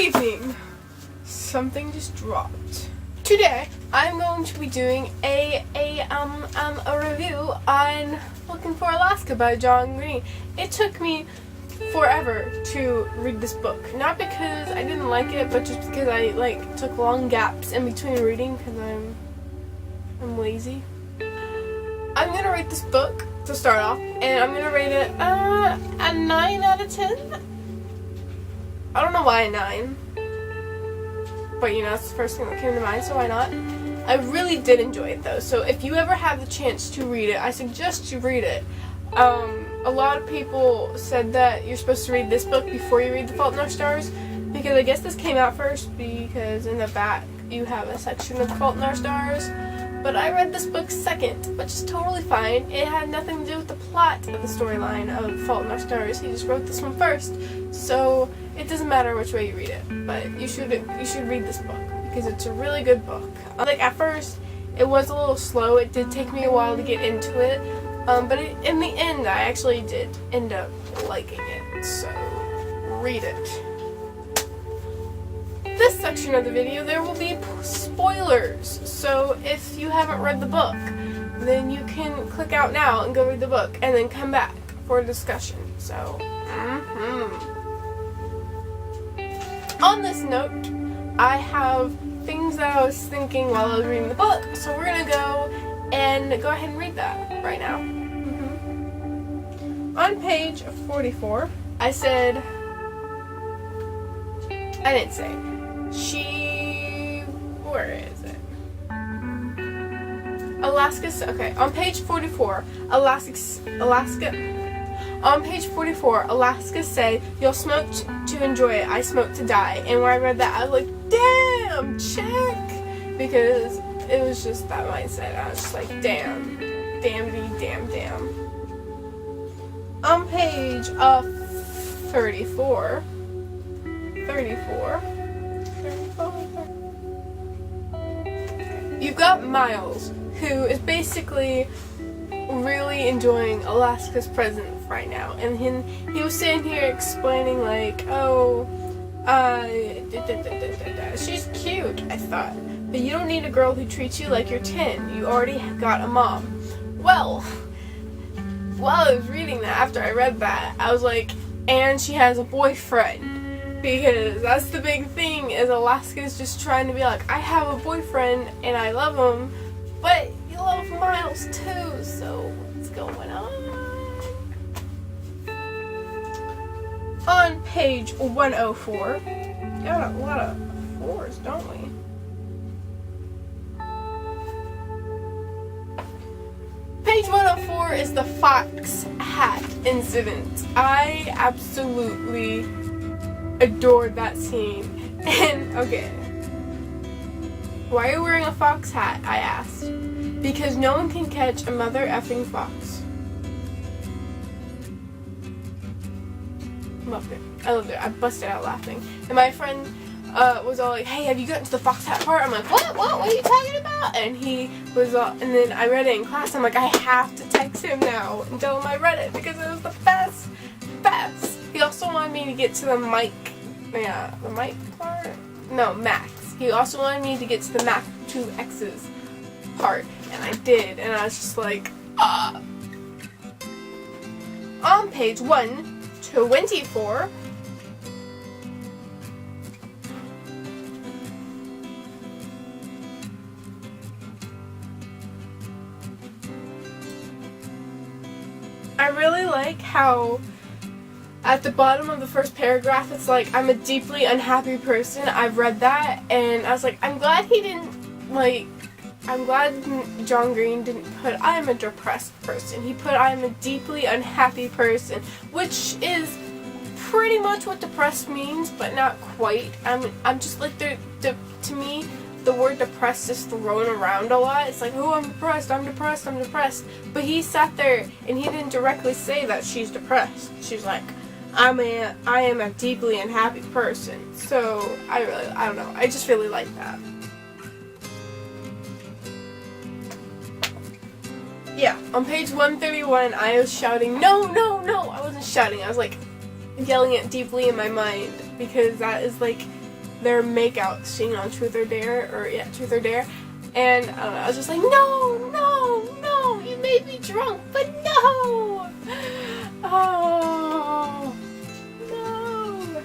evening. Something just dropped. Today, I'm going to be doing a review on Looking for Alaska by John Green. It took me forever to read this book. Not because I didn't like it, but just because I took long gaps in between reading because I'm lazy. I'm gonna rate this book to start off, and I'm gonna rate it a 9 out of 10. I don't know why a 9. But you know, it's the first thing that came to mind, so why not? I really did enjoy it though, so if you ever have the chance to read it, I suggest you read it. A lot of people said that you're supposed to read this book before you read The Fault in Our Stars, because I guess this came out first, because in the back you have a section of The Fault in Our Stars. But I read this book second, which is totally fine. It had nothing to do with the plot of the storyline of Fault in Our Stars. He just wrote this one first, so it doesn't matter which way you read it. But you should read this book because it's a really good book. At first, it was a little slow. It did take me a while to get into it, but in the end, I actually did end up liking it. So read it. This section of the video, there will be spoilers, so if you haven't read the book, then you can click out now and go read the book, and then come back for a discussion. So, On this note, I have things that I was thinking while I was reading the book, so we're gonna go ahead and read that right now. On page 44, I didn't say. Where is it? Okay, on page 44, on page 44, Alaska said, "You'll smoke to enjoy it, I smoke to die." And when I read that, I was like, damn, check! Because it was just that mindset. I was just like, damn. Damn. On page 34, you've got Miles, who is basically really enjoying Alaska's presence right now, and he was sitting here explaining she's cute, I thought, but you don't need a girl who treats you like you're 10. You already got a mom. Well, while I was reading that, after I read that, I was like, and she has a boyfriend. Because that's the big thing, is Alaska's just trying to be like, I have a boyfriend and I love him, but you love Miles too, so what's going on? On page 104, got a lot of 4s, don't we? Page 104 is the fox hat incident. I absolutely adored that scene. And okay, why are you wearing a fox hat? I asked. Because no one can catch a mother effing fox. Loved it. I loved it. I busted out laughing. And my friend was all like, "Hey, have you gotten to the fox hat part?" I'm like, What are you talking about? And he was all, and then I read it in class. I'm like, I have to text him now and tell him I read it because it was the best. He also wanted me to get to the mic part? No, Max. He also wanted me to get to the Mac 2X's part, and I did, and I was just like, On page 124, I really like how at the bottom of the first paragraph, it's like, I'm a deeply unhappy person. I've read that, and I was like, I'm glad John Green didn't put, I'm a depressed person. He put, I'm a deeply unhappy person, which is pretty much what depressed means, but not quite. I'm just like, to me, the word depressed is thrown around a lot. It's like, oh, I'm depressed. But he sat there, and he didn't directly say that she's depressed. She's like, I am a deeply unhappy person. So I don't know. I just really like that. Yeah, on page 131, I was shouting, no, I wasn't shouting, I was like, yelling it deeply in my mind, because that is like their makeout scene on Truth or Dare, Truth or Dare, and I don't know, I was just like, no, you made me drunk, but no! Oh, no.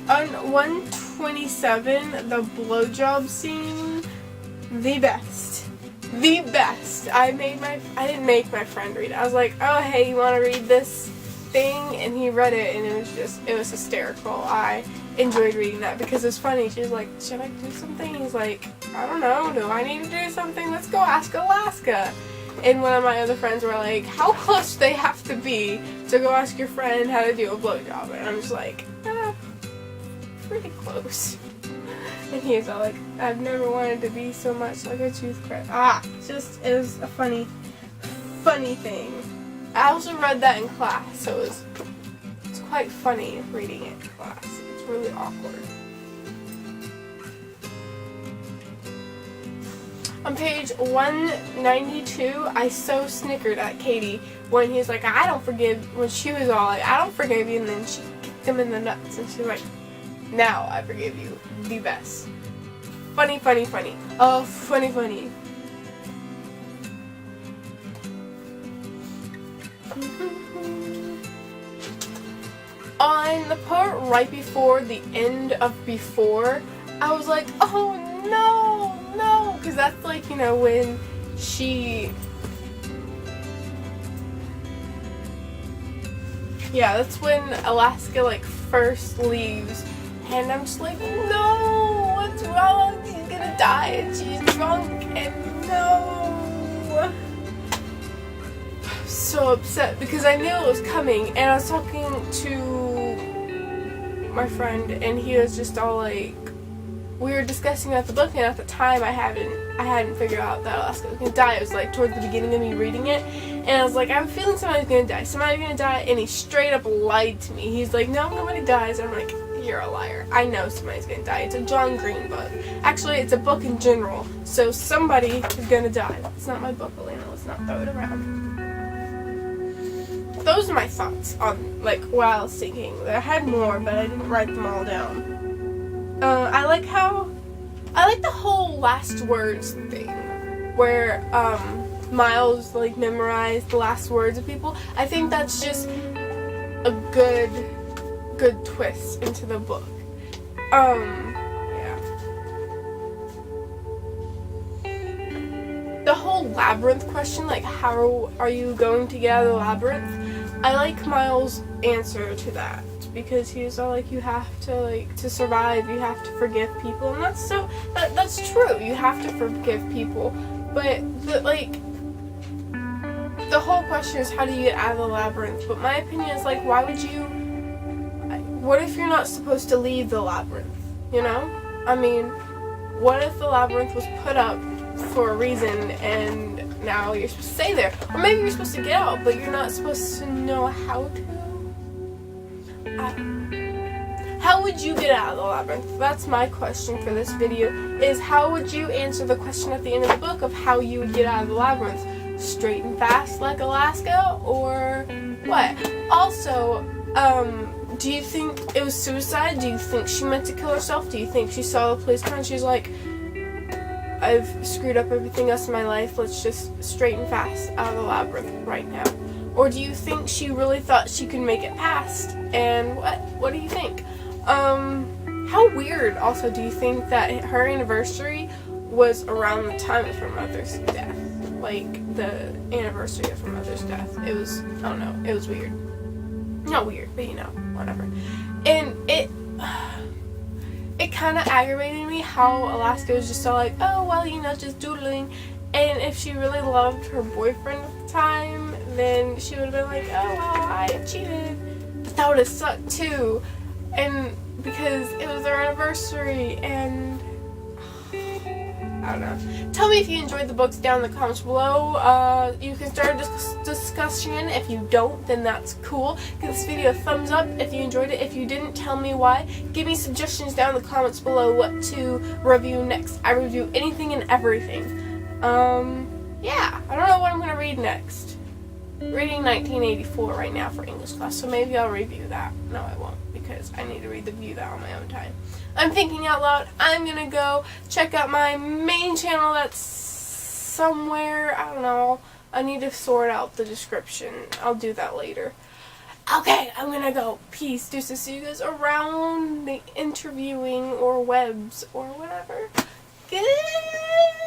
On 127, the blowjob scene, the best. The best. I didn't make my friend read it. I was like, oh, hey, you want to read this thing? And he read it, and it was hysterical. I enjoyed reading that because it's funny. She was like, should I do something? He's like, I don't know. Do I need to do something? Let's go ask Alaska. And one of my other friends were like, how close do they have to be to go ask your friend how to do a blowjob? And I'm just like, pretty close. And he was all like, I've never wanted to be so much like a tooth crab. It was a funny thing. I also read that in class, so it's quite funny reading it in class. It's really awkward. On page 192, I so snickered at Katie when he was like, when she was all like, I don't forgive you, and then she kicked him in the nuts, and she was like, now I forgive you. The best. Funny. Oh, funny. On the part right before the end of Before, I was like, oh no, because that's like, when that's when Alaska like first leaves, and I'm just like, no, what's wrong? She's gonna die and she's drunk, and no. I'm so upset because I knew it was coming, and I was talking to my friend, and he was just all like, we were discussing about the book, and at the time I hadn't figured out that Alaska was gonna die. It was like towards the beginning of me reading it, and I was like, I have a feeling somebody's gonna die, and he straight up lied to me. He's like, no, nobody dies. I'm like, you're a liar. I know somebody's gonna die. It's a John Green book. Actually, it's a book in general, so somebody is gonna die. It's not my book, Elena. Let's not throw it around. Those are my thoughts on, like, what I was thinking. I had more, but I didn't write them all down. I like the whole last words thing, where, Miles, like, memorized the last words of people. I think that's just a good twist into the book. Yeah. The whole labyrinth question, like, how are you going to get out of the labyrinth? I like Miles' answer to that, because he's all like, you have to, like, to survive, you have to forgive people, and that's true, you have to forgive people, but, the whole question is, how do you get out of the labyrinth? But my opinion is, like, what if you're not supposed to leave the labyrinth, I mean, what if the labyrinth was put up for a reason, and now you're supposed to stay there? Or maybe you're supposed to get out, but you're not supposed to know how to? How would you get out of the labyrinth? That's my question for this video, is how would you answer the question at the end of the book of how you would get out of the labyrinth? Straight and fast like Alaska, or what? Also, do you think it was suicide? Do you think she meant to kill herself? Do you think she saw the police car and she's like, I've screwed up everything else in my life, let's just straight and fast out of the labyrinth right now? Or do you think she really thought she could make it past? And what do you think? How weird also do you think that her anniversary was around the time of her mother's death? Like, the anniversary of her mother's death. It was, I don't know, it was weird. Not weird, but whatever. And it kind of aggravated me how Alaska was just all like, oh, well, just doodling. And if she really loved her boyfriend at the time, then she would have been like, oh, well, I cheated. But that would have sucked too. And because it was their anniversary, and I don't know. Tell me if you enjoyed the books down in the comments below. You can start a discussion. If you don't, then that's cool. Give this video a thumbs up if you enjoyed it. If you didn't, tell me why. Give me suggestions down in the comments below what to review next. I review anything and everything. Yeah, I don't know what I'm gonna read next. reading 1984 right now for English class, so maybe I'll review that. No, I won't, because I need to review that on my own time. I'm thinking out loud. I'm gonna go check out my main channel that's somewhere, I don't know. I need to sort out the description. I'll do that later. Okay, I'm gonna go. Peace. Deuces. See you guys around the interviewing or webs or whatever. Good.